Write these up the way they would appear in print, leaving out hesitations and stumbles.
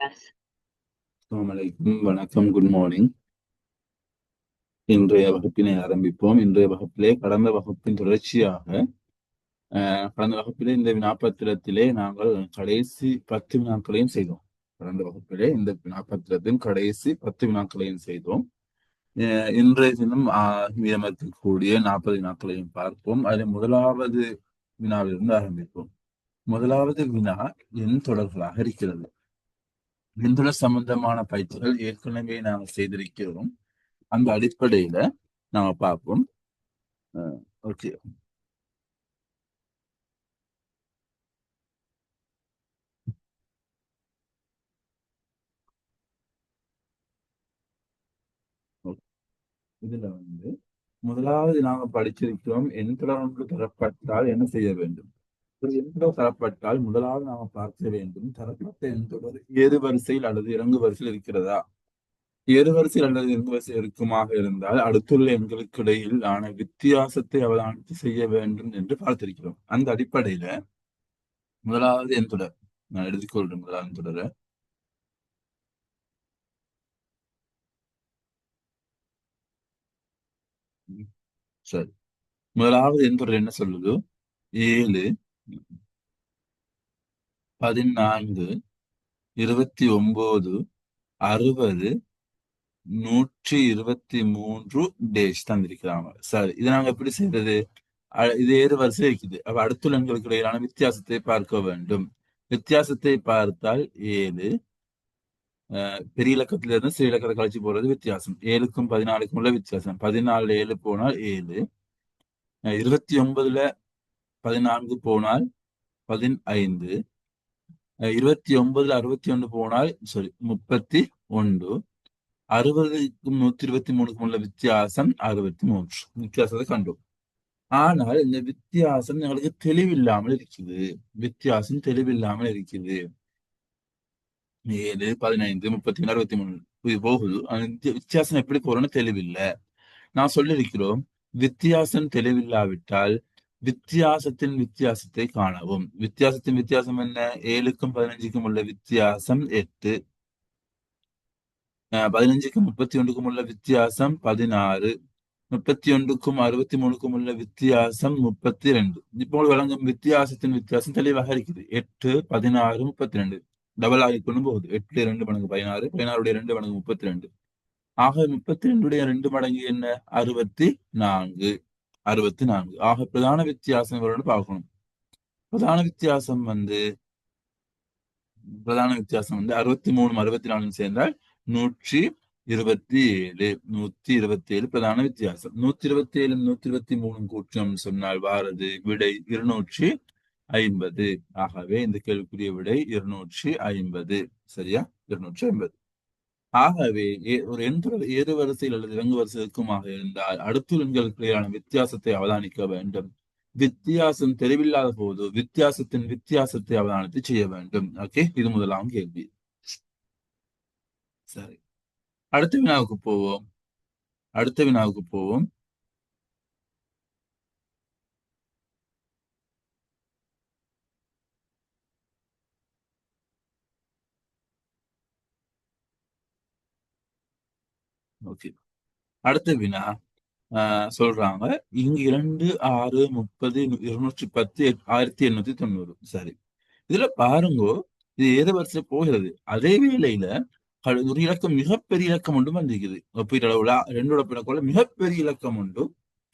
அஸ்ஸலாமு அலைக்கும். வணக்கம், குட் மார்னிங். இன்றைய வகுப்பினை ஆரம்பிப்போம். இன்றைய வகுப்பிலே கடந்த வகுப்பின் தொடர்ச்சியாக கடந்த வகுப்பிலே இந்த வினாப்பத்திரத்திலே நாங்கள் கடைசி 10 வினாக்களையும் செய்தோம். கடந்த வகுப்பிலே இந்த வினாப்பத்திரத்தின் கடைசி 10 வினாக்களையும் செய்தோம். இன்றைய தினம் மீதம் இருக்கக்கூடிய 40 வினாக்களையும் பார்ப்போம். அதில் முதலாவது வினாவிலிருந்து ஆரம்பிப்போம். முதலாவது வினா எண் தொடர்களாக இருக்கிறது. எண்தொடர் சம்பந்தமான பயிற்சிகள் ஏற்கனவே நாங்கள் செய்திருக்கிறோம். அந்த அடிப்படையில நாம பார்ப்போம். ஓகே, இதுல முதலாவது நாம படிச்சிருக்கிறோம், எண்தொடர் ஒன்று தரப்பட்டால் என்ன செய்ய வேண்டும். ஒரு எண்தொடர் தரப்பட்டால் முதலாவது நாம பார்க்க வேண்டும், தரப்பட்ட எண்தொடர் ஏறு வரிசையில் அல்லது இறங்கு வரிசையில் இருக்கிறதா. ஏறு வரிசையில் அல்லது இறங்கு வரிசை இருக்குமாக இருந்தால் அடுத்துள்ள எண்களுக்கு இடையில் ஆன வித்தியாசத்தை அவதானித்து செய்ய வேண்டும் என்று பார்த்திருக்கிறோம். அந்த அடிப்படையில முதலாவது எண்தொடர் நான் எழுதிக்கொள்றேன். முதலாவது தொடரை சரி. முதலாவது எண்தொடர் என்ன சொல்லுது? 7, 14, 29, 60, 123 டேஷ் தந்திருக்கிறாங்க. சரி, இதை நாங்க எப்படி செய்யறது? இது ஏறு வரிசை இருக்குது. அப்ப அடுத்துள்ள எண்களுக்கு இடையிலான வித்தியாசத்தை பார்க்க வேண்டும். வித்தியாசத்தை பார்த்தால் 7 பெரிய இலக்கத்திலிருந்து சிறு இலக்கத்தை கழிச்சு போறது வித்தியாசம். 7க்கும் 14க்கும் உள்ள வித்தியாசம். 14 7 போனால் 7, 29ல 14 போனால் 15, 29ல 61 போனால் 31, 60க்கும் 123க்கும் உள்ள வித்தியாசம் 63. வித்தியாசத்தை கண்டோம். ஆனால் இந்த வித்தியாசம் எங்களுக்கு தெளிவில்லாமல் இருக்குது. வித்தியாசம் தெளிவில்லாமல் இருக்குது. 7, 15, 33, 63 இது போகுது. வித்தியாசம் எப்படி போறோம்னு தெளிவில்லை. நான் சொல்லியிருக்கிறோம், வித்தியாசம் தெளிவில்லாவிட்டால் வித்தியாசத்தின் வித்தியாசத்தை காணவும். வித்தியாசத்தின் வித்தியாசம் என்ன? 7க்கும் 15க்கும் உள்ள வித்தியாசம் 8, 15க்கும் 31க்கும் உள்ள வித்தியாசம் 16, 31க்கும் 63க்கும் உள்ள வித்தியாசம் 32. இப்போ வழங்கும் வித்தியாசத்தின் வித்தியாசம் தெளிவாக இருக்குது. 8, 16, 32 டபுள் ஆகி கொண்டு போகுது. 8 2 மடங்கு 16, 16 2 மடங்கு 32. ஆக 32 2 மடங்கு என்ன? 64. 64. ஆக பிரதான வித்தியாசம் இவரோட பார்க்கணும். பிரதான வித்தியாசம் 63 64 சேர்ந்தால் 127. 127 பிரதான வித்தியாசம். 127 123 கூற்றம் சொன்னால் வாரது விடை 250. ஆகவே இந்த கேள்விக்குரிய விடை 250. சரியா? 250. ஆகவே ஒரு எண்தொடர் ஏறு வரிசையில் அல்லது இறங்கு வரிசை இருக்குமாக இருந்தால் அடுத்துள்ள எண்களுக்கு இடையிலான வித்தியாசத்தை அவதானிக்க வேண்டும். வித்தியாசம் தெளிவில்லாத போது வித்தியாசத்தின் வித்தியாசத்தை அவதானித்து செய்ய வேண்டும். ஓகே, இது முதலாம் கேள்வி. சரி, அடுத்த வினாவுக்கு போவோம். ஓகே, அடுத்த வினா சொல்றாங்க, இங்கு 2, 6, 30, 210, 1890. சரி, இதுல பாருங்க, இது ஏறு வரிசையில போகிறது. அதே வேளையில ஒரு இலக்கம் மிகப்பெரிய இலக்கம் ஒன்று வந்திருக்குது. ஒப்பீட்டளவுல 2 ஒப்பிடக்குள்ள மிகப்பெரிய இலக்கம் ஒன்று,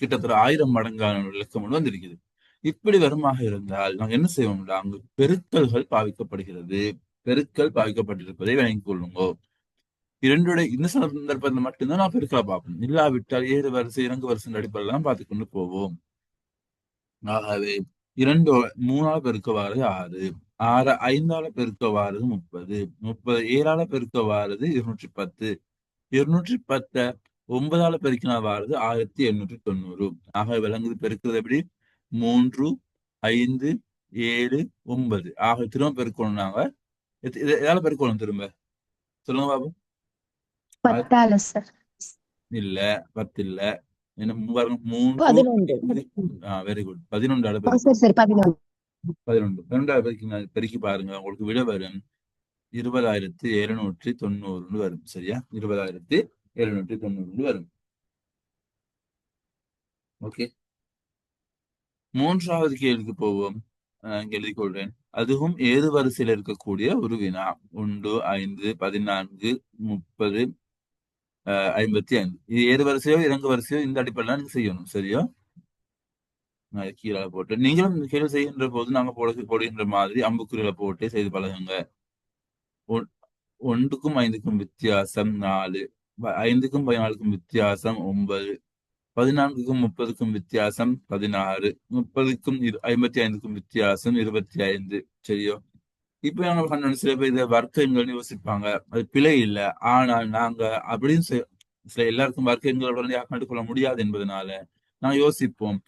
கிட்டத்தட்ட 1000 மடங்கான ஒரு இலக்கம் ஒன்று வந்திருக்குது. இப்படி வருமாக இருந்தால் நாங்க என்ன செய்வோம்னா, அங்கு பெருக்கல்கள் பாவிக்கப்படுகிறது. பெருக்கல் பாவிக்கப்பட்டிருப்பதை விளங்கிக் கொள்ளுங்க. இரண்டுடைய இந்த சந்தர்ப்பத்தில் மட்டும்தான் நான் பெருக்கலை பார்ப்போம். இல்லாவிட்டால் ஏறு வரிசை இறங்கு வரிசை அடிப்படையில் தான் பார்த்து கொண்டு போவோம். ஆகவே 2 3ஆல் பெருக்க வாரது 6, 6 5ஆல பெருக்க வாரது 30, 30 7ஆல பெருக்க வாரது 210, 210 9ஆல பெருக்கினா வாரது 1890. ஆக விளங்குது பெருக்கிறது எப்படி? 3, 5, 7, 9. ஆக திரும்ப பெருக்கணும். நாங்க எதால பெருக்கணும் திரும்ப சொல்லுங்க பாபு. 10 இல்ல, 10 இல்ல. என்ன 3 வெரி குட். 11ஆல பெருக்கணும். 11 11 பெருக்கி பாருங்க, உங்களுக்கு விட வரும் 20,790 வரும். சரியா? 20,790 வரும். ஓகே, மூன்றாவது கேள்விக்கு போவோம். இங்க எழுதிக் கொள்றேன். அதுவும் ஏது வரிசையில் இருக்கக்கூடிய ஒரு வினா. 1, 5, 14, 30, 55. இது ஏது வரிசையோ இறங்கு வரிசையோ இந்த அடிப்படையில் நீங்க செய்யணும். சரியா? நான் கீழே போட்டு நீங்களும் இந்த கேள்வி செய்கின்ற போது நாங்க போடுகின்ற மாதிரி அம்புக்குறிகளை போட்டு செய்து பழகுங்க. ஒன்றுக்கும் 5க்கும் வித்தியாசம் 4, 5க்கும் 14க்கும் வித்தியாசம் 9, 14க்கும் 30க்கும் வித்தியாசம் 16, 30க்கும் 55க்கும் வித்தியாசம் 25. சரியோ? இப்ப நாங்க கண்ணு சில பேர் இதை வர்க்க எண்கள்னு யோசிப்பாங்க. அது பிழை இல்லை. ஆனால் நாங்க அப்படின்னு சில எல்லாருக்கும் வர்க்க எண்கள் உடனே கண்டுகொள்ள முடியாது என்பதனால நாங்க யோசிப்போம்.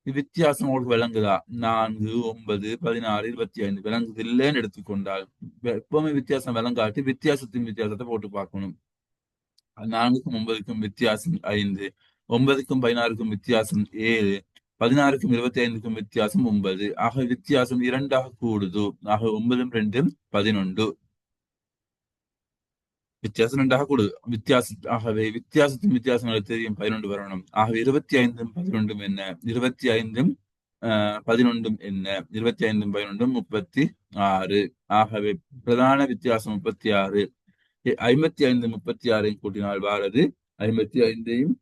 வித்தியாசம் உங்களுக்கு விளங்குதா? 4, 9, 16, 25 விளங்குது இல்லைன்னு எடுத்துக்கொண்டால் எப்பவுமே வித்தியாசம் விளங்காட்டி வித்தியாசத்தை போட்டு பார்க்கணும். 4க்கும் 9க்கும் வித்தியாசம் 5, 9க்கும் 16க்கும் வித்தியாசம் 7, 16க்கும் 25க்கும் வித்தியாசம் 9. ஆக வித்தியாசம் 2ஆக கூடுது. ஆக 9ம் 2ம் 11. வித்தியாசம் 2ஆக கூடுது. ஆகவே வித்தியாசத்தின் வித்தியாசம் எனக்கு தெரியும் 11 வரணும். ஆகவே 25ம் 11ம் என்ன? 25ம் 11ம் என்ன? 25ம் 11ம் 36. ஆகவே பிரதான வித்தியாசம் 36. 55 36ஐயும் கூட்டினால் வாரது 55ஐயும்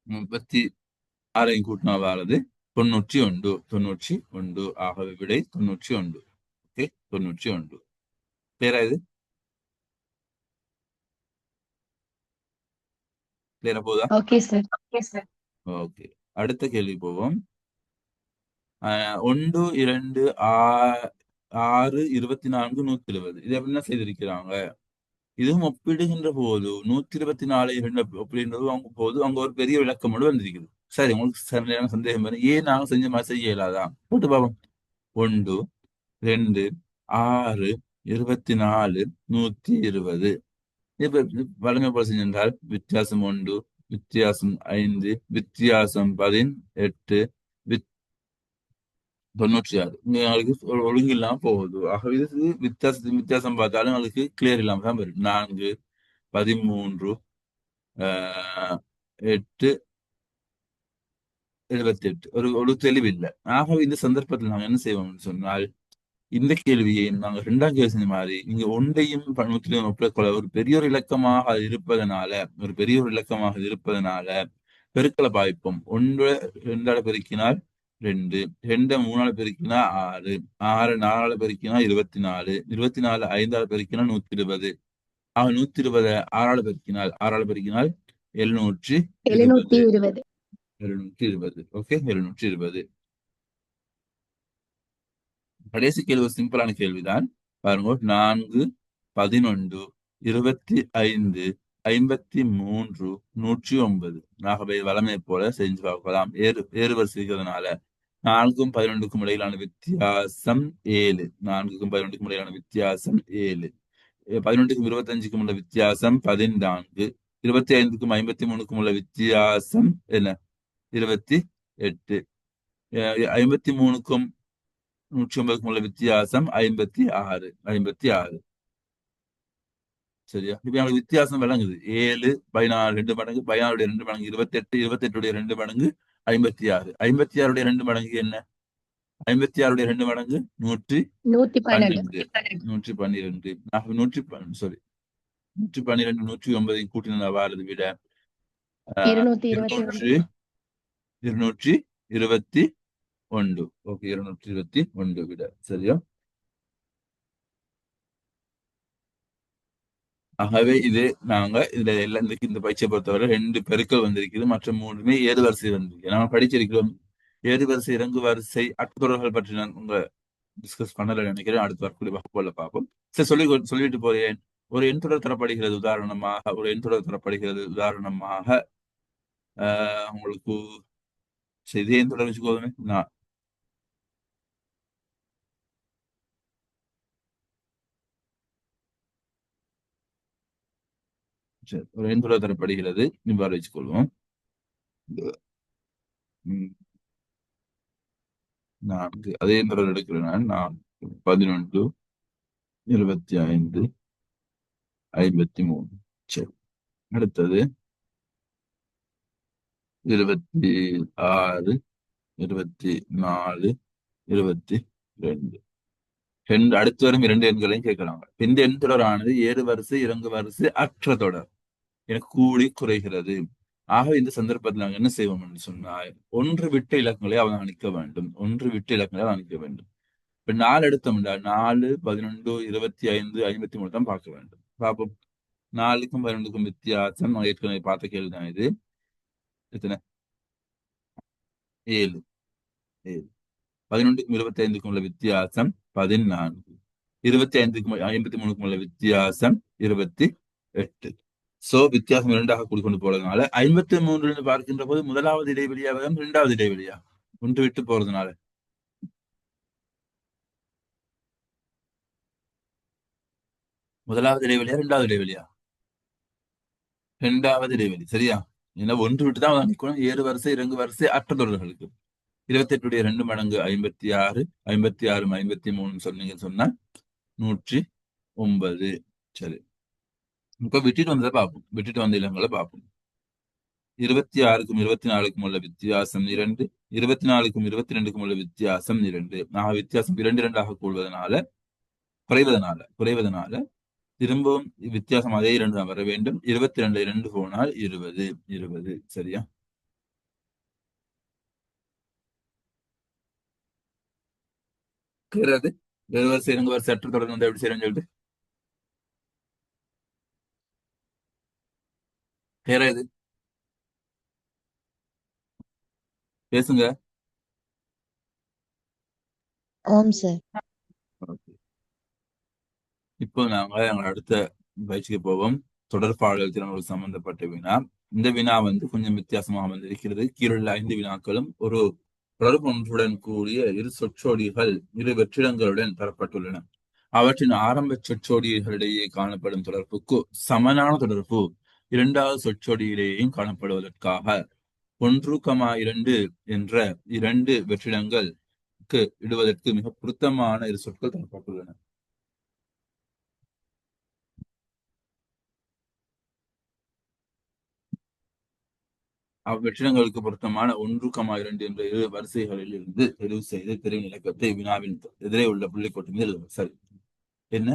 36ஐயும் கூட்டினால் வாரது 91. 91. ஆகவே விடை 91. ஓகே, 91. கிளியரா? இது கிளியரா போதா? Okay sir. ஓகே, அடுத்த கேள்வி போவோம். 1, 2, 6, 24, 120. இது எப்படின்னா செய்திருக்கிறாங்க. இதுவும் ஒப்பிடுகின்ற போது 124 ஒப்பிடுகின்றது போது அங்க ஒரு பெரிய விளக்கமோடு வந்திருக்குது. சரி, உங்களுக்கு சரியான சந்தேகம் வரும். ஏன் நாங்க செஞ்ச மாதிரி செய்ய இயலாதா? போட்டு பார்ப்போம். 1, 2, 6, 24, 120. இப்ப வலிமை போல செஞ்சால் வித்தியாசம் 1, வித்தியாசம் 5, வித்தியாசம் 18, 96. இங்க எங்களுக்கு ஒழுங்கு இல்லாம போகுது. ஆகவே இது வித்தியாசம் பார்த்தாலும் எங்களுக்கு கிளியர் இல்லாம தான் வரும். 4, 13, 8, 78. ஒரு தெளிவில்லை. ஆகவே இந்த சந்தர்ப்பத்தில் நாங்கள் என்ன செய்வோம்னு சொன்னால், இந்த கேள்வியை நாங்கள் இரண்டாம் கேள்வி செஞ்ச மாதிரி நீங்க ஒன்றையும் 100 ஒப்பிடக்கொள்ள ஒரு பெரிய ஒரு இலக்கமாக இருப்பதனால பெருக்கலை பாய்ப்போம். 1 2ஆல பெருக்கினால் 2, 2 3ஆல பெருக்கினா 6, 6 4ஆல பெருக்கினா 24, 24 5ஆல பெருக்கினா 120. 120 6ஆல பெருக்கினால் 720. 720. 720. ஓகே, 720. கடைசி கேள்வி சிம்பிளான கேள்விதான். பாருங்க, 4, 11, 25, 53, 109. ஆகவே வளமை போல செஞ்சு பார்க்கலாம். ஏறு வரிசை இருக்கிறதுனால 4க்கும் 11க்கும் இடையிலான வித்தியாசம் 7. 4க்கும் 11க்கும் இடையிலான வித்தியாசம் 7. 11க்கும் 25க்கும் உள்ள வித்தியாசம் 14. 25க்கும் 53க்கும் உள்ள வித்தியாசம் என்ன? 28. 53க்கும் 109க்கும் உள்ள வித்தியாசம் 56. 56. சரியா? இப்ப எனக்கு வித்தியாசம் விளங்குது. 7, 14 2 மடங்கு, 14 2 மடங்கு 28, 28 2 மடங்கு 56. 56 2 மடங்கு என்ன? 56 2 மடங்கு 112. 112. 112. சாரி, 112 109 கூட்டினா வாரது விட 221. 221. ஓகே, 221 விட. சரியா? ஆகவே இது நாங்க இதுல எல்லாம் இந்த பயிற்சியை பொறுத்தவரை 2 பெருக்கள் வந்திருக்குது. மற்ற 3மே ஏறு வரிசை வந்திருக்கு. நாம படிச்சிருக்கிறோம். ஏறு வரிசை இறங்கு வரிசை அடுத்தொடர்கள் பற்றி நான் உங்க டிஸ்கஸ் பண்ணல நினைக்கிறேன். அடுத்த வரக்கூடிய வகுப்புல பார்ப்போம். சரி, சொல்லிட்டு போறேன். ஒரு எண் தொடர் தரப்படுகிறது உதாரணமாக உங்களுக்கு இதே எண் தொடர் வச்சுக்கோங்க. நான் சரி, ஒரு எண் தொடர் தரப்படுகிறது. இவ்வாறு வச்சுக்கொள்வோம். 4 அதே எண் தொடர் எடுக்கிறேன். நான் 11, 25 53. சரி, அடுத்தது 26 24 22. ரெண்டு அடுத்து வரும் இரண்டு எண்களையும் கேட்கலாம். இந்த எண் தொடரானது ஏறு வரிசை இறங்கு வரிசை அற்ற தொடர் எனக்கு கூடி குறைகிறது. ஆக இந்த சந்தர்ப்பத்தில் நாங்கள் என்ன செய்வோம் என்று சொன்னால் ஒன்று விட்ட இலக்கங்களை அவதானிக்க வேண்டும். ஒன்று விட்ட இலக்கங்களை அவதானிக்க வேண்டும். இப்ப 4 எடுத்தோம்னா 4 11 25 53 தான் பார்க்க வேண்டும். பார்ப்போம். 4க்கும் 11க்கும் வித்தியாசம் நான் ஏற்கனவே பார்த்த கேள்விதான் இது. எத்தனை? 7. 7. 11க்கும் 25க்கும் உள்ள வித்தியாசம் 14. 25க்கும் 53க்கும் உள்ள வித்தியாசம் 28. சோ வித்தியாசம் இரண்டாக கூடிக்கொண்டு போறதுனால 53 பார்க்கின்ற போது முதலாவது இடைவெளியா வரும், இரண்டாவது இடைவெளியா ஒன்று விட்டு போறதுனால முதலாவது இடைவெளியா இரண்டாவது இடைவெளியா? இரண்டாவது இடைவெளி. சரியா? ஏன்னா ஒன்று விட்டு தான் நிற்கணும். ஏறு வரிசை இறங்கு வரிசை அற்ற தொடர்களுக்கு 28 2 மடங்கு 56, 56 53 சொன்னீங்க சொன்னா 109. சரி, இப்ப விட்டுட்டு வந்ததை பார்ப்போம். விட்டுட்டு வந்த இலங்களை பார்ப்போம். 26க்கும் 24க்கும் உள்ள வித்தியாசம் 2, 24க்கும் 22க்கும் உள்ள வித்தியாசம் 2. வித்தியாசம் 2 2ஆக கூடுவதனால குறைவதனால திரும்பவும் வித்தியாசம் அதே 2 தான் வர வேண்டும். 22 2 போனால் 20. 20. சரியா? கேட்கறது ஏழு வரிசை இறங்கு வரிசை அற்ற தொடர்ந்து வந்து எப்படி செய்யறேன்னு சொல்லிட்டு கேட்கறது பேசுங்க. ஆம் சார். இப்போ நாங்க எங்க அடுத்த பயிற்சிக்கு போவோம். தொடர்பாடல் திறன்கள் சம்பந்தப்பட்ட வினா. இந்த வினா வந்து கொஞ்சம் வித்தியாசமாக வந்திருக்கிறது. கீழுள்ள 5 வினாக்களும் ஒரு தொடர்பு ஒன்றுடன் கூடிய இரு சொற்றொடிகள் இரு வெற்றிடங்களுடன் தரப்பட்டுள்ளன. அவற்றின் ஆரம்ப சொற்றொடிகளிடையே காணப்படும் தொடர்புக்கு சமனான தொடர்பு இரண்டாவது சொற்றொடியிலேயும் காணப்படுவதற்காக 1, 2 என்ற 2 வெற்றிடங்களுக்கு இடுவதற்கு மிக பொருத்தமான இரு சொற்கள் தரப்பட்டுள்ளன. அவ்வெற்றிடங்களுக்கு பொருத்தமான 1, 2 என்ற இரு வரிசைகளில் இருந்து தெரிவு செய்து தெரிவு இலக்கத்தை வினாவின் எதிரே உள்ள புள்ளிக்கோட்டு மீது எழுதும். சரி, என்ன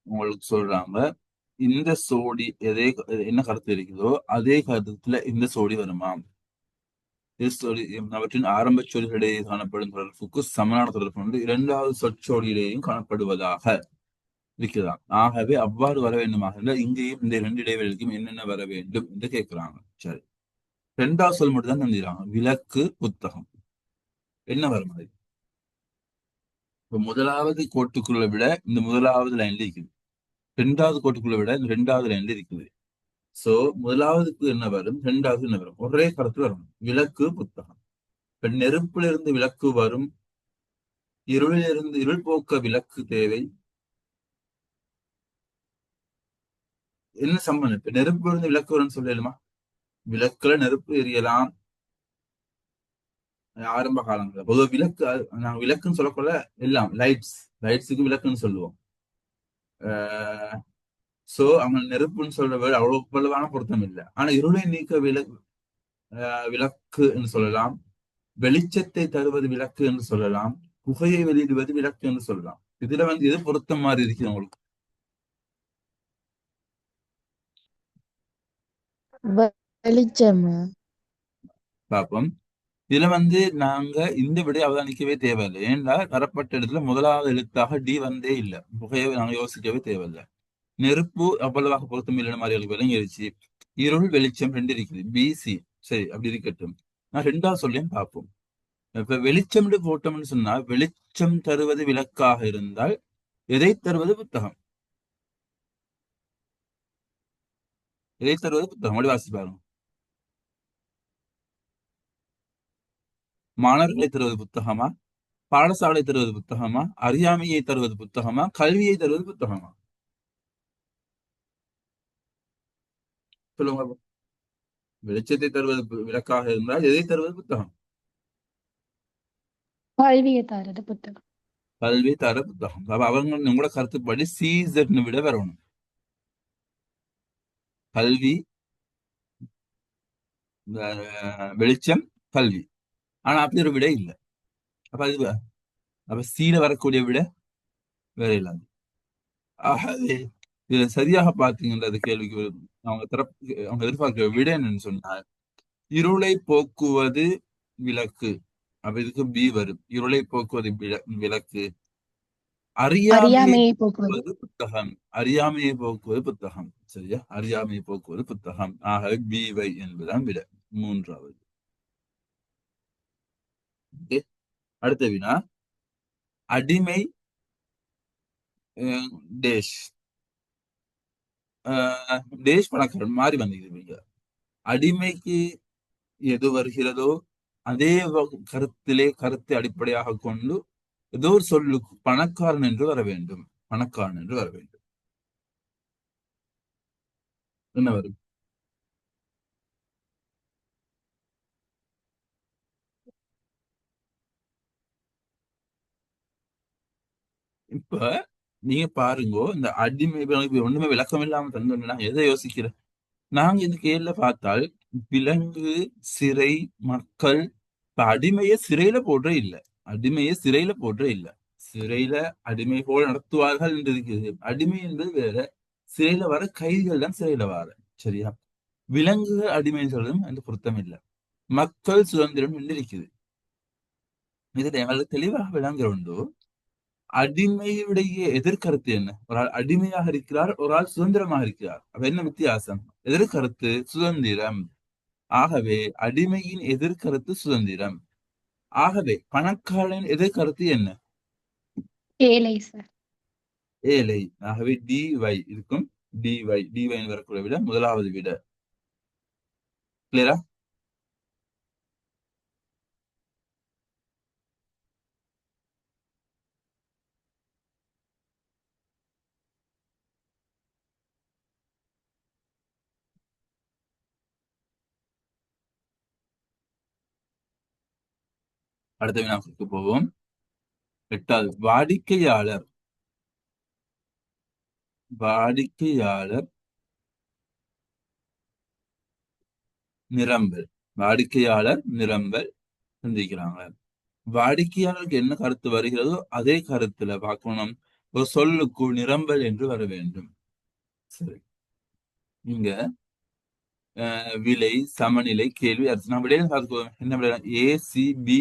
உங்களுக்கு சொல்றாங்க? இந்த சோடி என்ன கருத்து இருக்குதோ அதே கருத்துல இந்த சோடி வருமா? அவற்றின் ஆரம்ப சொற்களிடையே காணப்படும் தொடர்புக்கு சமனான தொடர்பு கொண்டு இரண்டாவது சொற்சோடியிலேயும் காணப்படுவதாக இருக்கிறான். ஆகவே அவ்வாறு வர வேண்டுமாக இருந்தால் இங்கேயும் இந்த 2 இடைவெளிக்கும் என்னென்ன வர வேண்டும் என்று கேட்கிறாங்க. சரி, இரண்டாவது சொல் மட்டும் தான் தந்துடுறாங்க. விளக்கு, புத்தகம். என்ன வரும் அது? இப்ப முதலாவது கோட்டுக்குள்ள விட இந்த முதலாவது லைன்ல இருக்குது. இரண்டாவது கோட்டுக்குள்ள விட இந்த இரண்டாவது லைன்ல இருக்குது. சோ முதலாவதுக்கு என்ன வரும், இரண்டாவது என்ன வரும்? ஒரே கருத்துல வரும். விளக்கு, புத்தகம். இப்ப நெருப்புல இருந்து விளக்கு வரும், இருளிலிருந்து இருள் போக்க விளக்கு தேவை. என்ன சம்பந்தம்? இப்ப நெருப்புல இருந்து விளக்கு வரும்னு சொல்லலுமா? விளக்குல நெருப்பு எரியலாம் ஆரம்ப காலங்கள்ல. பொதுவாக விளக்கு நாங்க விளக்குன்னு சொல்லக்குள்ள எல்லாம் லைட்ஸுக்கு விளக்குன்னு சொல்லுவோம். சோ அவங்க நெருப்புன்னு சொல்ற வேர்டு அவ்வளவு வலுவான பொருத்தம் இல்லை. ஆனா இருளை நீக்க விளக்கு சொல்லலாம். வெளிச்சத்தை தருவது விளக்கு என்று சொல்லலாம். புகையை வெளியிடுவது விளக்கு என்று சொல்லலாம். இதுல வந்து எது பொருத்தம் மாதிரி இருக்குது உங்களுக்கு? வெளிச்சமா? பாப்போம். இதுல வந்து நாங்க இந்த விடையை அவதானிக்கவே தேவையில்லை. ஏன்னா தரப்பட்ட இடத்துல முதலாவது எழுத்தாக டி வந்தே இல்லை. புகையை நாங்க யோசிக்கவே தேவையில்லை. நெருப்பு அவ்வளவாக பொருத்தம் இல்லைன்னு மாதிரி விளங்கிருச்சு. இருள் வெளிச்சம் 2 இருக்குது. பிசி. சரி, அப்படி இருக்கட்டும். நான் ரெண்டாவது சொல்லியும் பார்ப்போம். இப்ப வெளிச்சம் போட்டோம்னு சொன்னா வெளிச்சம் தருவது விளக்காக இருந்தால் எதை தருவது புத்தகம்? எதை தருவது புத்தகம்? அப்படி வாசி பாருங்க. மாணவர்களை தருவது புத்தகமா? பாடசாலை தருவது புத்தகமா? அறியாமையை தருவது புத்தகமா? கல்வியை தருவது புத்தகமா? சொல்லுங்க. வெளிச்சத்தை தருவது விளக்காக இருந்தால் எதை தருவது புத்தகம்? கல்வியை தரது புத்தகம். கல்வி தர புத்தகம். அப்ப அவங்க உங்களோட கருத்துப்படி சீசர்னு விட வரணும். கல்வி, வெளிச்சம், கல்வி. ஆனா அப்படி ஒரு விட இல்லை. அப்ப அது அப்ப சீல வரக்கூடிய விட வேற இல்லாது. ஆகவே இதுல சரியாக பார்த்தீங்கன்னா அது கேள்விக்கு அவங்க தரப்பு அவங்க எதிர்பார்க்கிற விட என்னன்னு சொன்னால் இருளை போக்குவது விளக்கு. அப்ப இதுக்கு பி வரும். இருளை போக்குவது விளக்கு. அறியாமையை அறியாமையை போக்குவது. போக்குவது புத்தகம். அறியாமையை போக்குவது புத்தகம். சரியா? அறியாமையை போக்குவது புத்தகம். ஆகவே பிவை என்பதுதான் விட. மூன்றாவது. அடுத்த வினா, அடிமை டேஷ் டேஷ் பணக்காரன் மாறி வந்திருக்கீங்க. அடிமைக்கு எது வருகிறதோ அதே கருத்தை அடிப்படையாக கொண்டு ஏதோ ஒரு சொல்லுக்கு பணக்காரன் என்று வர வேண்டும். பணக்காரன் என்று வர வேண்டும். என்ன வரும்? இப்ப நீங்க பாருங்க, இந்த அடிமை ஒண்ணுமே விளக்கம் இல்லாம தந்தோம். நாங்க எதை யோசிக்கிறோம்? நாங்க இந்த கேள்வியில பார்த்தால் விலங்கு, சிறை, மக்கள். இப்ப அடிமையை சிறையில போடுற இல்ல. அடிமையை சிறையில போடுற இல்ல. சிறையில அடிமை போல் நடத்துவார்கள் என்று இருக்குது. அடிமை என்பது வேற. சிறையில வர கைதிகள் தான் சிறையில வர. சரியா? விலங்குகள் அடிமை சொல்றதும் அந்த பொருத்தம் இல்லை. மக்கள் சுதந்திரம் என்று இருக்குது. இதுல எங்களுக்கு தெளிவாக விளங்குற உண்டு. அடிமையுடைய எதிர்கருத்து என்ன? ஒரு ஆள் அடிமையாக இருக்கிறார், ஒரு ஆள் சுதந்திரமாக இருக்கிறார். அப்ப என்ன வித்தியாசம்? எதிர்கருத்து சுதந்திரம். ஆகவே அடிமையின் எதிர்கருத்து சுதந்திரம். ஆகவே பணக்காரனின் எதிர்கருத்து என்ன? ஏழை சார். ஏழை. ஆகவே டிவை இருக்கும். டிவை வரக்கூடிய விட முதலாவது விட. கிளியரா? அடுத்த வினாவுக்கு போவோம். 8வது, வாடிக்கையாளர் நிரம்பல். வாடிக்கையாளர் நிரம்பல் சிந்திக்கிறாங்க. வாடிக்கையாளருக்கு என்ன கருத்து வருகிறதோ அதே கருத்துல பார்க்கணும். ஒரு சொல்லுக்கு நிரம்பல் என்று வர வேண்டும். சரி, இங்க விலை, சமநிலை, கேள்வி, அரிசி. நான் விடையில பார்த்துக்கோங்க. என்ன விட ACB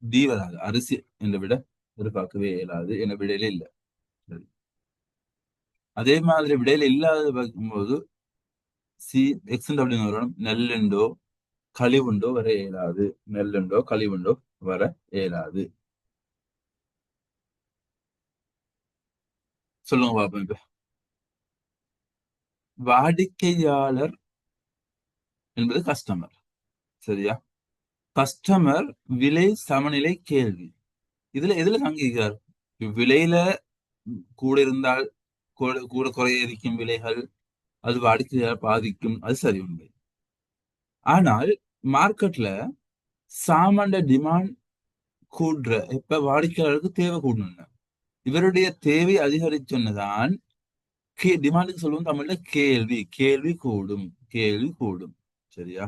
D வராது. அரிசி என்ற விட எதிர்பார்க்கவே இயலாது. என்ன விடையில இல்லை. சரி, அதே மாதிரி விடையில இல்லாத பார்க்கும்போது சி எக்ஸ் அப்படின்னு வரணும். நெல்லுண்டோ கழிவுண்டோ வர இயலாது. நெல்லுண்டோ கழிவுண்டோ வர இயலாது. சொல்லுங்க பாப்போம். இப்ப வாடிக்கையாளர் என்பது கஸ்டமர். சரியா? கஸ்டமர், விலை, சமநிலை, கேள்வி. எதுல தங்கிக்கிறார்? விலையில கூட இருந்தால் கூட குறைய இருக்கும் விலைகள், அது வாடிக்கையாளர் பாதிக்கும். அது சரி, உண்மை. ஆனால் மார்க்கெட்ல சாமான்ட டிமாண்ட் கூடுற இப்ப வாடிக்கையாளருக்கு தேவை கூடணும். இவருடைய தேவை அதிகரிச்சுன்னதான் டிமாண்டுக்கு சொல்லுவோம் தமிழ்ல கேள்வி கூடும். கேள்வி கூடும். சரியா?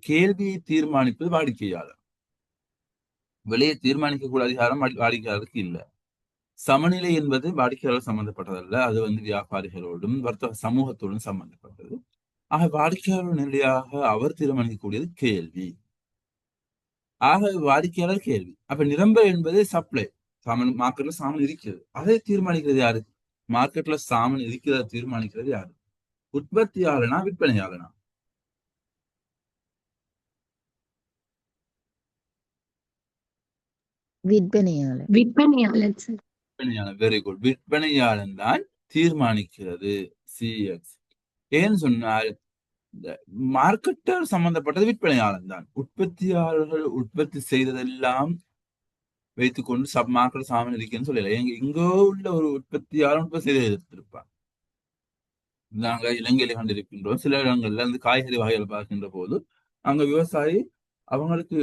கேள்வியை தீர்மானிப்பது வாடிக்கையாளர். விலையை தீர்மானிக்கக்கூடிய அதிகாரம் வாடிக்கையாளருக்கு இல்லை. சமநிலை என்பது வாடிக்கையாளர் சம்பந்தப்பட்டதல்ல. அது வியாபாரிகளோடும் வர்த்தக சமூகத்தோடும் சம்பந்தப்பட்டது. ஆக வாடிக்கையாளர் நிலையாக அவர் தீர்மானிக்கக்கூடியது கேள்வி. ஆக வாடிக்கையாளர் கேள்வி. அப்ப நிரம்பல் என்பது சப்ளை. மார்க்கெட்ல சாமான் இருக்கிறது, அதை தீர்மானிக்கிறது யாரு? மார்க்கெட்ல சாமான் இருக்கிறத தீர்மானிக்கிறது யாரு? உற்பத்தியாளனா, விற்பனையாளனா? விற்பனையாளர். விற்பனையாளர் சார். விற்பனையாளர். Very good. விற்பனையாளன் தான் தீர்மானிக்கிறது. சிஎக்ஸ். ஏன்னு சொன்னால் மார்க்கெட்டர் சம்பந்தப்பட்டது விற்பனையாளன் தான். உற்பத்தியாளர்கள் உற்பத்தி செய்ததெல்லாம் வைத்துக்கொண்டு மார்க்கெட் சாமான் இருக்குன்னு சொல்லல. இங்கோ உள்ள ஒரு உற்பத்தியாளர் உற்பத்தி செய்து எடுத்திருப்பான். நாங்க இலங்கையில கண்டிருக்கின்றோம். சில இடங்கள்ல அந்த காய்கறி வகைகள் பார்க்கின்ற போது அங்க விவசாயி அவங்களுக்கு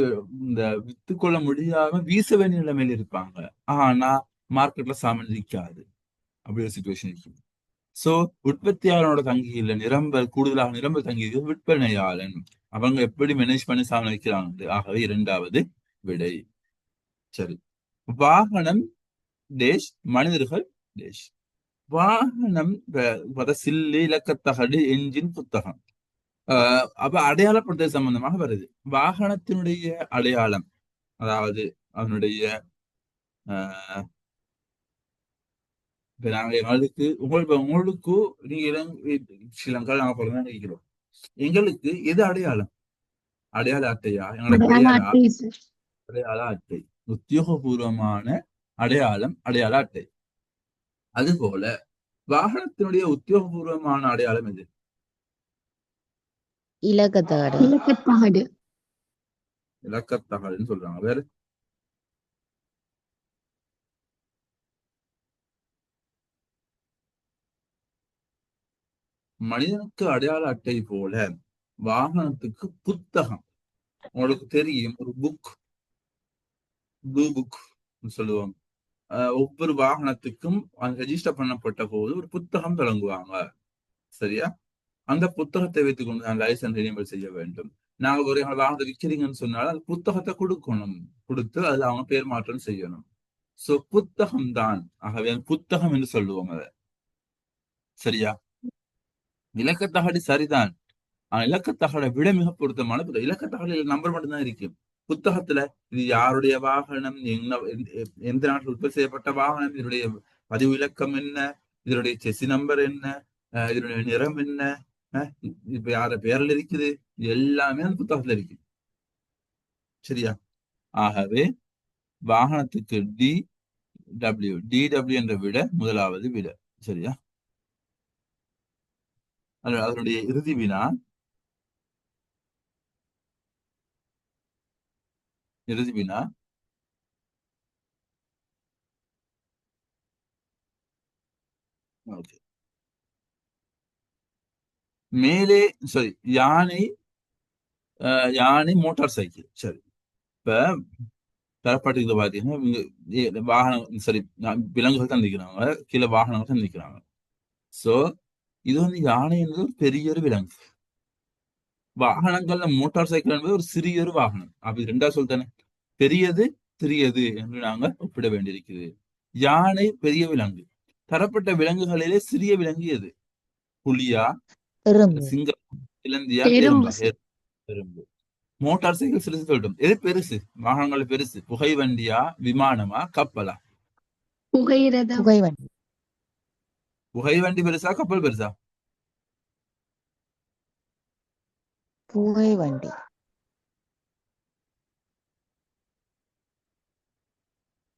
இந்த வித்துக்கொள்ள முடியாம வீச வேண்டிய நிலைமையில இருப்பாங்க. ஆனா மார்க்கெட்ல சாமான் இருக்காது. அப்படி ஒரு சுச்சுவேஷன் இருக்கு. சோ உற்பத்தியாளனோட தங்கியில நிரம்பல் கூடுதலாக நிரம்பல் தங்கி விற்பனையாளன் அவங்க எப்படி மேனேஜ் பண்ணி சாமான் வைக்கிறாங்க. ஆகவே இரண்டாவது விடை. சரி. வாகனம் டேஷ் மனிதர்கள் டேஷ். வாகனம் சில்லு இலக்கத்தகடு என்ஜின் புத்தகம். அப்ப அடையாளப்படுத்த சம்பந்தமாக வருது. வாகனத்தினுடைய அடையாளம், அதாவது அதனுடைய இப்ப நாங்க எங்களுக்கு உங்களுக்கு நீங்க ஸ்ரீலங்கா நாங்க பிறந்தா நினைக்கிறோம். எங்களுக்கு எது அடையாளம்? அடையாள அட்டையா? எங்களோட அடையாள பெயரா? அட்டை சார். அடையாள அட்டை. உத்தியோகபூர்வமான அடையாள அட்டை. அதுபோல வாகனத்தினுடைய உத்தியோகபூர்வமான அடையாளம் எது? இலக்கத்தகடு. இலக்கத்தகடு. இலக்கத்தகடுன்னு சொல்றாங்க. வேற மனிதனுக்கு அடையாள அட்டை போல வாகனத்துக்கு புத்தகம். உங்களுக்கு தெரியும், ஒரு புக், ப்ளூ புக் சொல்லுவாங்க. ஒவ்வொரு வாகனத்துக்கும் ரெஜிஸ்டர் பண்ணப்பட்ட போது ஒரு புத்தகம் வழங்குவாங்க. சரியா? அந்த புத்தகத்தை வைத்துக் கொண்டு நான் லைசன்ஸ் ரினிவல் செய்ய வேண்டும். நாங்க ஒரு வாகனத்தை விற்கிறீங்கன்னு சொன்னாலும் அந்த புத்தகத்தை கொடுக்கணும். கொடுத்து அதுல அவங்க பேர் மாற்றம் செய்யணும். சோ புத்தகம் தான். ஆகவே புத்தகம் என்று சொல்லுவோம் அதை. சரியா? இலக்கத்தகடு சரிதான். ஆனா இலக்கத்தகடை விட மிக பொருத்தமான இலக்கத்தகடில் நம்பர் மட்டும்தான் இருக்கும். புத்தகத்துல இது யாருடைய வாகனம், எந்த நாட்டில் உற்பத்தி செய்யப்பட்ட வாகனம், இதனுடைய பதிவு இலக்கம் என்ன, இதனுடைய செசி நம்பர் என்ன, இதனுடைய நிறம் என்ன, இப்ப யார பேரில் இருக்குது, இது எல்லாமே அந்த புத்தகத்துல இருக்கு. சரியா? ஆகவே வாகனத்துக்கு DW என்ற விட முதலாவது விட. சரியா? அதனுடைய இறுதி வினா ஓகே. மேலே சாரி யானை மோட்டார் சைக்கிள். சரி. இப்ப தரப்பட்டிருக்க பாத்தீங்கன்னா வாகனம் சரி, விலங்குகள் தான் நிற்கிறாங்க, கீழே வாகனங்கள் தான் நிற்கிறாங்க. சோ இது யானை என்பது ஒரு பெரிய ஒரு விலங்கு. வாகனங்கள்ல மோட்டார் சைக்கிள் என்பது ஒரு சிறிய ஒரு வாகனம். அப்படி ரெண்டா சொல்லித்தானே பெரியது சிறியது என்று நாங்க ஒப்பிட வேண்டியிருக்குது. யானை பெரிய விலங்கு. தரப்பட்ட விலங்குகளிலே சிறிய விலங்கு எது? புலியா, எறும்பு. சிங்கம், இலந்தியா, எறும்பு எறும்பா? சார். எறும்பு. மோட்டார் சைக்கிள் சிறுசு சொல்லட்டும். எது பெருசு? வாகனங்கள் பெருசு. புகை வண்டியா, விமானமா, கப்பலா? புகையிரதம். புகைவண்டி. புகை வண்டி பெருசா, கப்பல் பெருசா? புகைவண்டி.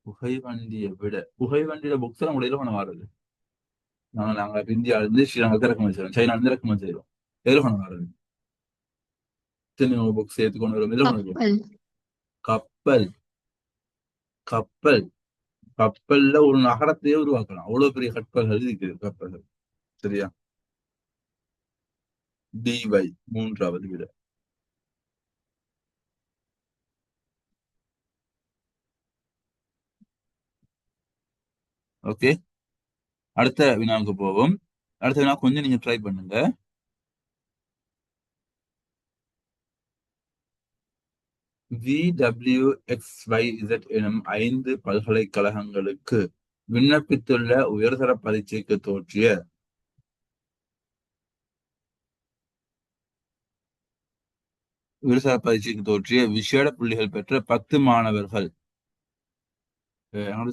புகை வண்டியை விட புகை வண்டியில புக்ஸ் எல்லாம் கூட பண்ண வாருது. நாங்க இந்தியாவில இருந்து ஸ்ரீலங்கா இறக்குமதி செய்யறோம், சைனா இருந்து இறக்குமதி செய்யறோம். எதில் பண்ண வாருது? புக்ஸ் ஏற்றுக்கொண்டு வரும். எதில் கொண்டு வரும்? கப்பல். கப்பல். கப்பல். கப்பல்ல ஒரு நகரத்தையே உருவாக்கலாம். அவ்வளவு பெரிய கப்பல்கள் இருக்குது, கப்பல்கள். சரியா? DY மூன்றாவது விட. ஓகே. அடுத்த வினாவுக்கு போவோம். அடுத்த வினா கொஞ்சம் நீங்க ட்ரை பண்ணுங்க. VWXYZ எனும் 5 பல்கலைக்கழகங்களுக்கு விண்ணப்பித்துள்ள உயர்தர பரீட்சைக்கு தோற்றிய விசேட புள்ளிகள் பெற்ற 10 மாணவர்கள்.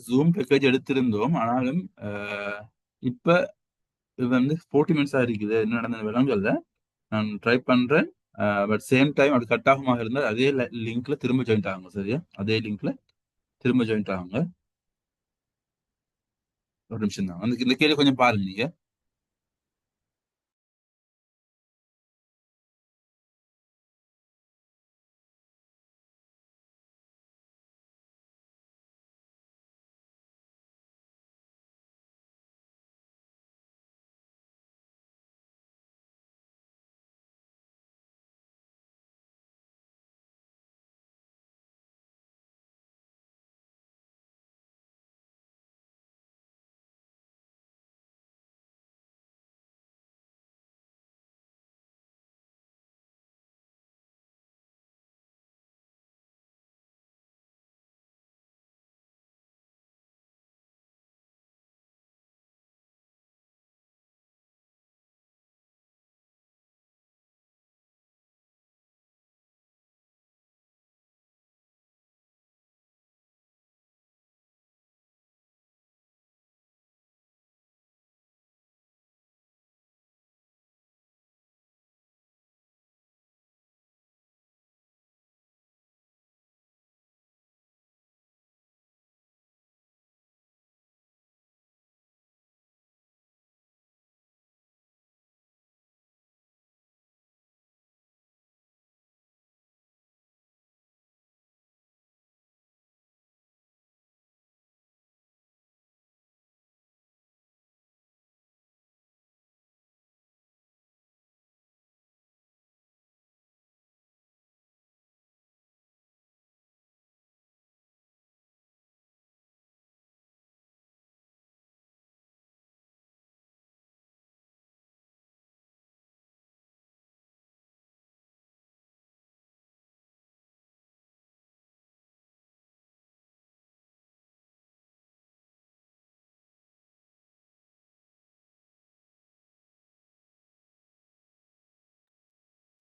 ஜூம் பேக்கேஜ் எடுத்திருந்தோம். ஆனாலும் இப்ப இது 40 மினிட்ஸா இருக்குது. என்ன நடந்த விலங்கல்ல. நான் ட்ரை பண்றேன். பட் சேம் டைம் அது கட் ஆகுமாக இருந்தால் அதே லிங்க்ல திரும்ப ஜாயின் ஆகுங்க. சரியா? அதே லிங்க்ல திரும்ப ஜாயின் ஆகுங்க. ஒரு நிமிஷம் தான். இந்த கேள்வி கொஞ்சம் பாருங்க நீங்க.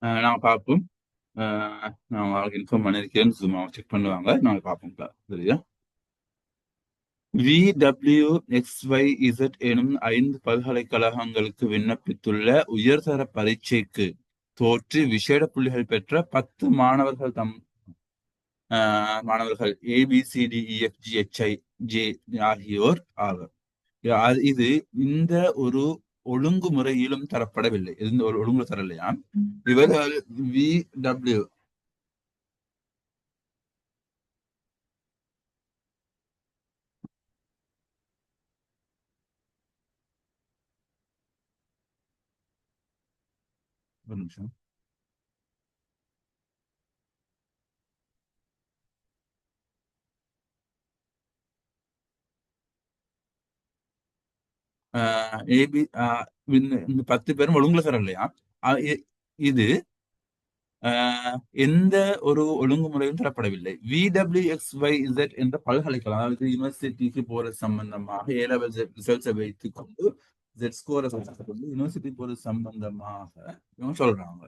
நாங்க பார்ப்போம். நான் உங்களுக்கு இன்ஃபார்ம் பண்ணியிருக்கேன்னு சும்மா செக் பண்ணுவாங்க. நாங்க பார்ப்போம்ப்பா. சரியா? VWXYZ எனும் 5 பல்கலைக்கழகங்களுக்கு விண்ணப்பித்துள்ள உயர்தர பரீட்சைக்கு தோற்றி விசேட புள்ளிகள் பெற்ற 10 மாணவர்கள் ABCDEFGHIJ ஆகியோர் ஆவர். இது இந்த ஒரு ஒழுங்குமுறையிலும் தரப்படவில்லை. இந்த ஒரு ஒழுங்கு தரலையா? இவர்கள் VW ஒரு நிமிஷம். ஏபி இந்த 10 பேரும் ஒழுங்குல தரலையா? இது எந்த ஒரு ஒழுங்குமுறையும் தரப்படவில்லை. VWXYZ என்ற பல்கலைக்கழகம், அதாவது யூனிவர்சிட்டிக்கு போற சம்பந்தமாக ஏ லெவல் ரிசல்ட்ஸை வைத்துக் கொண்டு ஜெட் ஸ்கோரை வைத்துக் கொண்டு யூனிவர்சிட்டி போறது சம்பந்தமாக இவங்க சொல்றாங்க.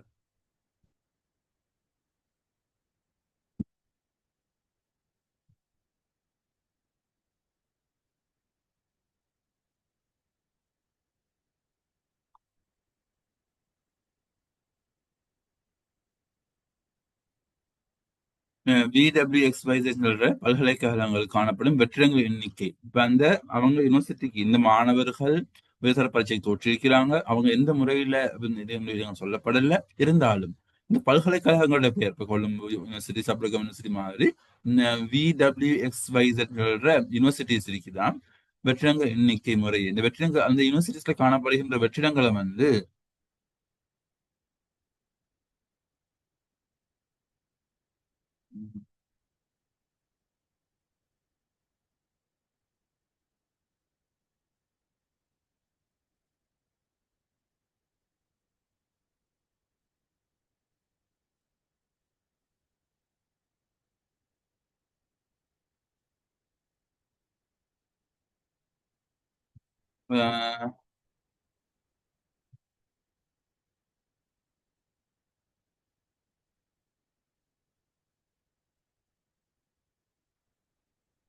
VWXYZ பல்கலைக்கழகங்கள் காணப்படும் வெற்றிடங்கள் எண்ணிக்கை. இப்ப அவங்க யூனிவர்சிட்டிக்கு இந்த மாணவர்கள் உயர்தர பரீட்சை தோற்றிருக்கிறாங்க. அவங்க எந்த முறையில சொல்லப்படல. இருந்தாலும் இந்த பல்கலைக்கழகங்களோட பெயர், இப்ப கொழும்பு யூனிவர்சிட்டி, சப்ரகம் யூனிவர்சிட்டி மாதிரி VWXYZ யூனிவர்சிட்டிஸ் இருக்குதான் வெற்றிடங்கள் எண்ணிக்கை முறை. இந்த வெற்றிடங்கள் அந்த யூனிவர்சிட்டிஸ்ல காணப்படுகின்ற வெற்றிடங்களை அஹ்,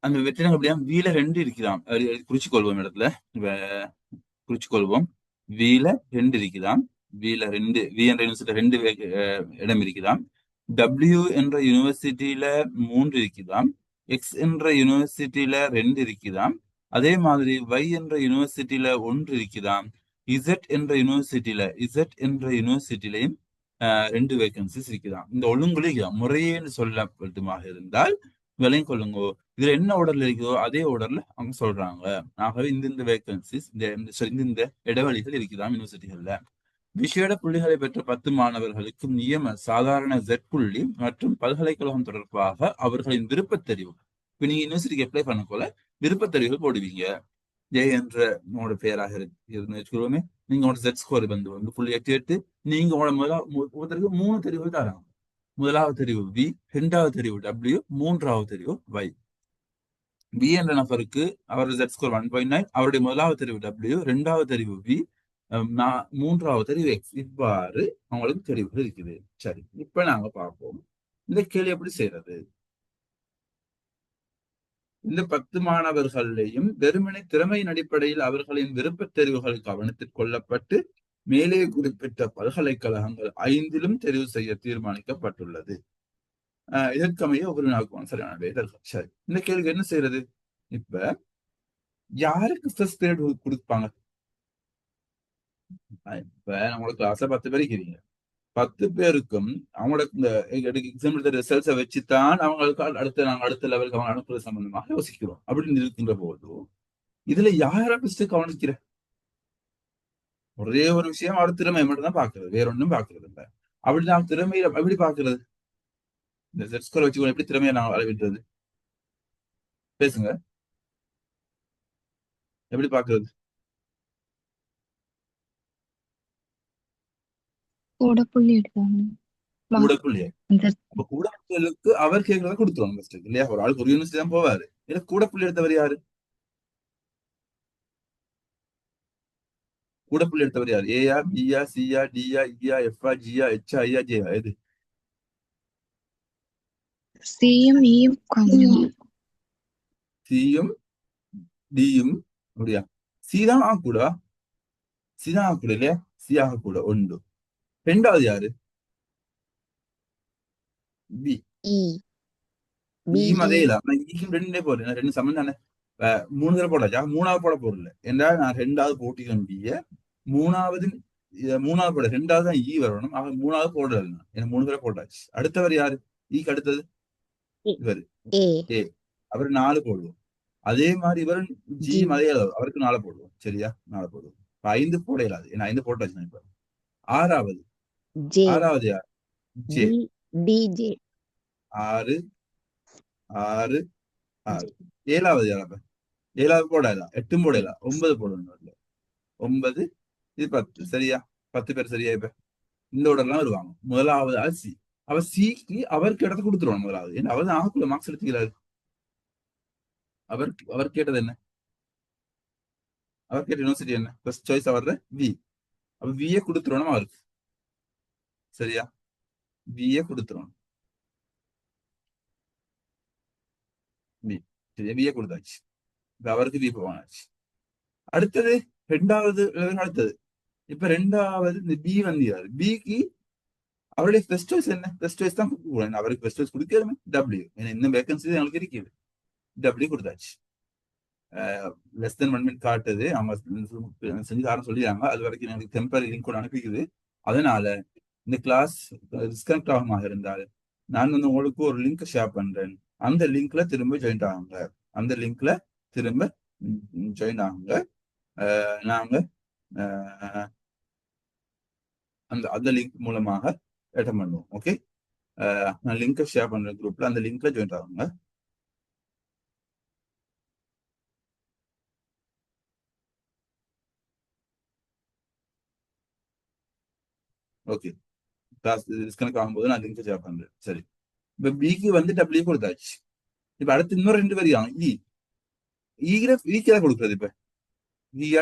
அந்த வெற்றிடங்கள் அப்படியா வீல 2 இருக்கிறான். குறிச்சுக்கொள்வோம் இடத்துல. குறிச்சுக்கொள்வோம். வீல 2 இருக்குதாம். வீல 2 வி என்ற யூனிவர்சிட்டி 2 இடம் இருக்குதாம். டபிள்யூ என்ற யூனிவர்சிட்டியில 3 இருக்குதாம். எக்ஸ் என்ற யூனிவர்சிட்டியில 2 இருக்குதாம். அதே மாதிரி Y என்ற யூனிவர்சிட்டியில 1 இருக்குதாம். இசட் என்ற யூனிவர்சிட்டிலையும் 2 வேகன்சிஸ் இருக்குதாம். இந்த ஒழுங்குல முறையேன்னு சொல்லப்பட்டுமாக இருந்தால் விலையும் கொள்ளுங்கோ. இதுல என்ன ஆர்டர்ல இருக்குதோ அதே ஆர்டர்ல அவங்க சொல்றாங்க. ஆகவே இந்த வேகன்சிஸ் இந்த இடைவெளிகள் இருக்குதாம் யூனிவர்சிட்டிகள்ல. விசேட புள்ளிகளை பெற்ற 10 மாணவர்களுக்கு நியம சாதாரண ஜெட் புள்ளி மற்றும் பல்கலைக்கழகம் தொடர்பாக அவர்களின் விருப்பத் தெரிவு. இப்ப நீங்க யூனிவர்சிட்டிக்கு அப்ளை பண்ண போல விருப்பத் தெரிவுகள் போடுவீங்க. ஜே என்ற உங்களோட பெயராக இருந்து வச்சுக்கோமே. நீங்க உங்களோட ஜெட் ஸ்கோர் வந்து 1.88. நீங்க உங்களோட ஒவ்வொருத்தருக்கு 3 தெரிவுகள் தராங்க. முதலாவது தெரிவு வி, இரண்டாவது தெரிவு டபிள்யூ, மூன்றாவது தெரிவு Y. பி என்ற நபருக்கு அவரது ஜெட் ஸ்கோர் 1.9. அவருடைய முதலாவது தெரிவு டபிள்யூ, இரண்டாவது தெரிவு வி, மூன்றாவது தெரிவு எக்ஸ். இவ்வாறு அவங்களுக்கு தெரிவுகள் இருக்குது. சரி, இப்ப நாங்க பார்ப்போம் இந்த கேள்வி எப்படி செய்யறது. இந்த 10 மாணவர்களையும் வெறுமனை திறமையின் அடிப்படையில் அவர்களின் விருப்பத் தெரிவுகள் கவனத்தில் கொள்ளப்பட்டு மேலே குறிப்பிட்ட பல்கலைக்கழகங்கள் 5லும் தெரிவு செய்ய தீர்மானிக்கப்பட்டுள்ளது. இதற்கமைய ஒவ்வொரு நாளுக்கும் சரியான வேதர்கள். சரி, இந்த கேள்வி என்ன செய்யறது? இப்ப யாருக்கு ஃபர்ஸ்ட் பீரியட் கொடுப்பாங்க? இப்ப நம்மளோட கிளாஸ்ல 10 பேர் இருக்கிறீங்க. 10 பேருக்கும் அவங்களோட இந்த எக்ஸாம் ரிசல்ட்ஸை வச்சுதான் அவங்களுக்கு அடுத்த லெவலுக்கு அவங்க அனுப்புறது சம்பந்தமாக யோசிக்கிறோம். அப்படின்னு இருக்கின்ற போது இதுல யார ஃபர்ஸ்ட் கவனிக்கிற? ஒரே ஒரு விஷயம், அவர் திறமை மட்டும் தான் பாக்குறது, வேற ஒன்றும் பாக்குறது இல்லை. அப்படி நான் திறமையில எப்படி பாக்குறது? இந்த செட் ஸ்கோர் வச்சு எப்படி திறமையை நான் அளவிடுறது? பேசுங்க. எப்படி பாக்குறது? கூட புள்ளி எடுத்தாங்க. கூட புள்ளியா? அப்ப கூட புள்ளிகளுக்கு அவர் கேட்கறத கொடுத்துருவாங்க ஃபர்ஸ்ட் இல்லையா? ஒரு ஆளுக்கு ஒரு யூனிவர்சிட்டி தான் போவாரு. இல்ல கூட புள்ளி எடுத்தவர் யாரு? கூட புள்ளி எடுத்தவர் யார்? ஏயா, பியா, சியா, டியா, இயா, எஃப்ஆ, ஜியா, எச்சா, ஐயா, ஜேயா? எது? சியும் ஈயும் காணும். சியும் டியும் அப்படியா? சி தான் ஆகக்கூடா? சி தான் ஆகக்கூட இல்லையா? சி ஆகக்கூட ஒன்று. ரெண்டாவது யாரு? பி. இ பி ஈயும் அதே இல்ல. ஆனா ஈக்கும் ரெண்டே போடுறேன். ரெண்டு சமம் தானே. மூணு தடவை போட்டாச்சா? மூணாவது போட போடல. ஏன்னா நான் ரெண்டாவது போட்டிக்கிறேன் பிய. மூணாவது மூணாவது போட ரெண்டாவது தான் ஈ வரணும். ஆக மூணாவது போடல. ஏன்னா மூணு தடவை போட்டாச்சு. அடுத்தவர் யாரு? ஈக்கு அடுத்தது இவர் ஏ ஏ. அவர் 4 போடுவோம். அதே மாதிரி இவர் ஜி ஜி அதே அளவு. அவருக்கு 4 போடுவோம். சரியா? 4 போடுவோம். 5 போட இயலாது. ஏன்னா 5 போட்டாச்சு நான் இப்ப. ஆறாவது ஜே ஆறாவது யார்? ஜே. D D J 6 6 6. ஏழாவது யார்? அப்ப ஏழாவது போடலாம். 8 போடலாம். 9 போடணும். 9 இது 10. சரியா? 10 பேர் சரியா? இப்ப இந்த உடலாம் வருவாங்க. முதலாவது ஆள் சி. அவ சிக்கு அவருக்கு இடத்த கொடுத்துருவாங்க முதலாவது. ஏன்னா அவர் தான் ஆகுள்ள மார்க்ஸ் எடுத்துக்கிறாரு. அவர் கேட்டது என்ன? அவர் கேட்ட யூனிவர்சிட்டி என்ன? ஃபர்ஸ்ட் சாய்ஸ் அவர்ற வி. அப்ப விஏ கொடுத்துருவோம் அவருக்கு. சரியா? விஏ கொடுத்துருவோம். வி. சரியா? விஏ கொடுத்தாச்சு. இப்ப அவருக்கு வி போனாச்சு. அடுத்தது ரெண்டாவது அடுத்தது. இப்ப ரெண்டாவது இந்த பி வந்தியாரு. பிக்கு அவருடைய ஃபர்ஸ்ட் சாய்ஸ் என்ன? ஃபர்ஸ்ட் சாய்ஸ் தான் கொடுக்கணும். அவருக்கு ஃபர்ஸ்ட் சாய்ஸ் கொடுக்கணுமே டபிள்யூ. ஏன்னா இந்த வேகன்சி எங்களுக்கு இருக்குது. டபிள்யூ கொடுத்தாச்சு. லெஸ் தென் 1 மினிட் காட்டுது. அவங்க செஞ்சு தரேன்னு சொல்லிடுறாங்க. அது வரைக்கும் எனக்கு டெம்பரரி லிங்க் கூட அனுப்பிக்குது. அதனால இந்த கிளாஸ் டிஸ்கனெக்ட் ஆகுமாக இருந்தால் நான் வந்து உங்களுக்கு ஒரு லிங்க் ஷேர் பண்றேன். அந்த லிங்க்ல திரும்ப ஜாயின் ஆகுங்க. அந்த லிங்க்ல திரும்ப ஜாயின் ஆகுங்க. நாங்க அந்த லிங்க் மூலமாக அட்டெண்ட் பண்ணுவோம். ஓகே, நான் லிங்கை ஷேர் பண்றேன் குரூப்ல. அந்த லிங்க்ல ஜாயின் ஆகுங்க. ஓகே, கிளாஸ் டிஸ்கனெக்ட் ஆகும்போது நான் லிங்க் ஷேர் பண்றேன். சரி, இப்ப பிக்கு வந்து டபிள்யூ கொடுத்தாச்சு. இப்ப அடுத்து இன்னும் 2 பேர் இ ஈக்கு கொடுக்குறது. இப்ப இஆ